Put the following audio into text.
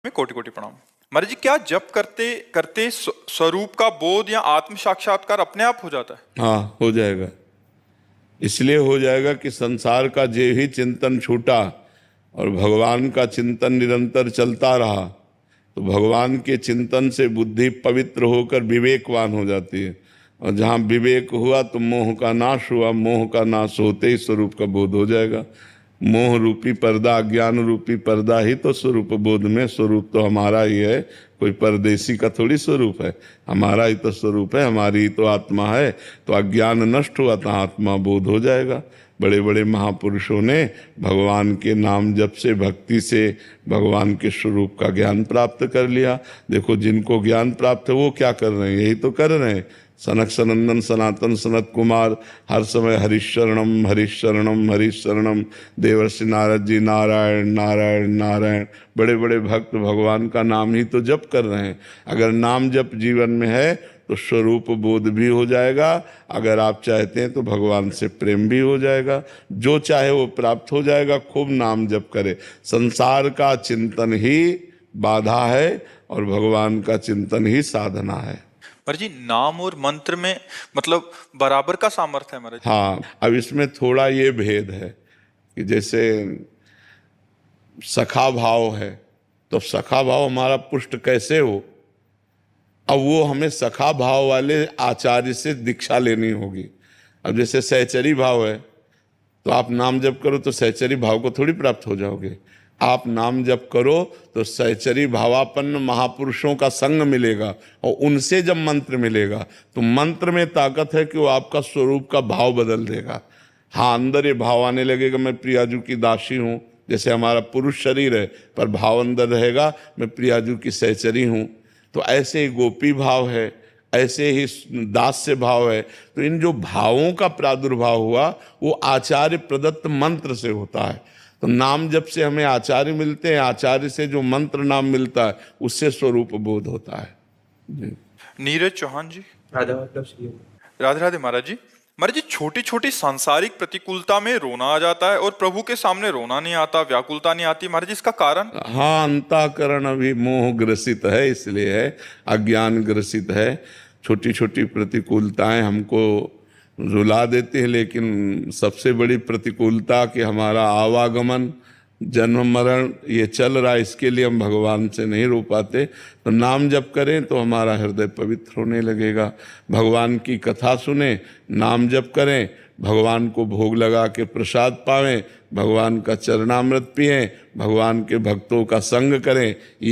में कोटि कोटि प्रणाम। महाराज जी, क्या जप करते करते स्वरूप का बोध या आत्म साक्षात्कार अपने आप हो जाता है? हाँ, हो जाएगा। इसलिए हो जाएगा कि संसार का जे ही चिंतन छूटा और भगवान का चिंतन निरंतर चलता रहा, तो भगवान के चिंतन से बुद्धि पवित्र होकर विवेकवान हो जाती है। और जहाँ विवेक हुआ तो मोह का नाश हुआ, मोह का नाश होते ही स्वरूप का बोध हो जाएगा। मोह रूपी पर्दा, अज्ञान रूपी पर्दा ही तो स्वरूप बोध में, स्वरूप तो हमारा ही है, कोई परदेसी का थोड़ी स्वरूप है, हमारा ही तो स्वरूप है, हमारी ही तो आत्मा है। तो अज्ञान नष्ट हुआ तो आत्मा बोध हो जाएगा। बड़े बड़े महापुरुषों ने भगवान के नाम जप से, भक्ति से भगवान के स्वरूप का ज्ञान प्राप्त कर लिया। देखो, जिनको ज्ञान प्राप्त है वो क्या कर रहे हैं? यही तो कर रहे हैं। सनक सनंदन सनातन सनत कुमार हर समय हरिशरणम हरिशरणम हरिशरणम, देवर्षि नारद जी नारायण नारायण नारायण। बड़े बड़े भक्त भगवान का नाम ही तो जप कर रहे हैं। अगर नाम जप जीवन में है तो स्वरूप बोध भी हो जाएगा। अगर आप चाहते हैं तो भगवान से प्रेम भी हो जाएगा। जो चाहे वो प्राप्त हो जाएगा। खूब नाम जप करे। संसार का चिंतन ही बाधा है और भगवान का चिंतन ही साधना है। महाराज जी, नाम और मंत्र में मतलब बराबर का सामर्थ्य है महाराज जी? हाँ, अब इसमें थोड़ा ये भेद है कि जैसे सखा भाव है, तो सखा भाव हमारा पुष्ट कैसे हो? अब वो हमें सखा भाव वाले आचार्य से दीक्षा लेनी होगी। अब जैसे सहचरी भाव है, तो आप नाम जप करो तो सहचरी भाव को थोड़ी प्राप्त हो जाओगे। आप नाम जप करो तो सहचरी भावापन्न महापुरुषों का संग मिलेगा, और उनसे जब मंत्र मिलेगा तो मंत्र में ताकत है कि वो आपका स्वरूप का भाव बदल देगा। हाँ, अंदर ये भाव आने लगेगा, मैं प्रियाजू की दासी हूँ। जैसे हमारा पुरुष शरीर है पर भाव अंदर रहेगा, मैं प्रियाजू की सहचरी हूँ। तो ऐसे ही गोपी भाव है, ऐसे ही दास्य भाव है। तो इन जो भावों का प्रादुर्भाव हुआ वो आचार्य प्रदत्त मंत्र से होता है। तो नाम जप से हमें आचार्य मिलते हैं, आचार्य से जो मंत्र नाम मिलता है उससे स्वरूप बोध होता है जी। नीरज चौहान जी, राधे राधे महाराज जी। महाराज जी, छोटी छोटी सांसारिक प्रतिकूलता में रोना आ जाता है और प्रभु के सामने रोना नहीं आता, व्याकुलता नहीं आती। महाराज जी, इसका कारण? हाँ, अंतःकरण अभी मोह ग्रसित है, इसलिए है, अज्ञान ग्रसित है। छोटी छोटी प्रतिकूलताएं हमको रुला देती है, लेकिन सबसे बड़ी प्रतिकूलता कि हमारा आवागमन, जन्म मरण ये चल रहा है, इसके लिए हम भगवान से नहीं रो पाते। तो नाम जप करें तो हमारा हृदय पवित्र होने लगेगा। भगवान की कथा सुने, नाम जप करें, भगवान को भोग लगा के प्रसाद पावें, भगवान का चरणामृत पिएं, भगवान के भक्तों का संग करें। ये